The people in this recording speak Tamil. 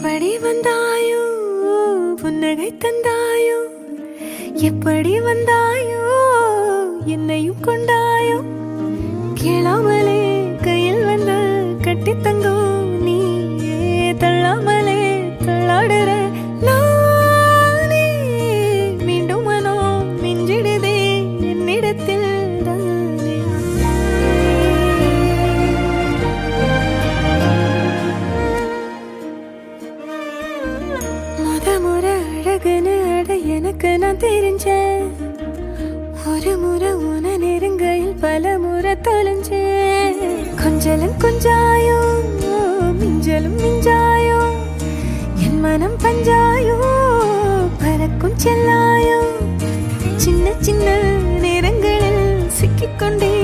எப்படி வந்தாயோ புன்னகை தந்தாயோ எப்படி வந்தாயோ என்னையும் கொண்டாயோ கேளாமலே கையில் வந்து கட்டி தங்கும் நீ தள்ளாமலே தள்ளாடுற நானே மீண்டும் மனோ மிஞ்சிடுதே என்னிடத்தில் முறை அழகுன்னு அட எனக்கு நான் தெரிஞ்சேன் ஒரு முறை உன நெருங்கையில் பல முறை தொலைஞ்சேன் கொஞ்சலும் கொஞ்சாயோ மிஞ்சலும் மிஞ்சாயோ என் மனம் பஞ்சாயோ பறக்கும் செல்லாயோ சின்ன சின்ன நேரங்களில் சிக்கிக்கொண்டே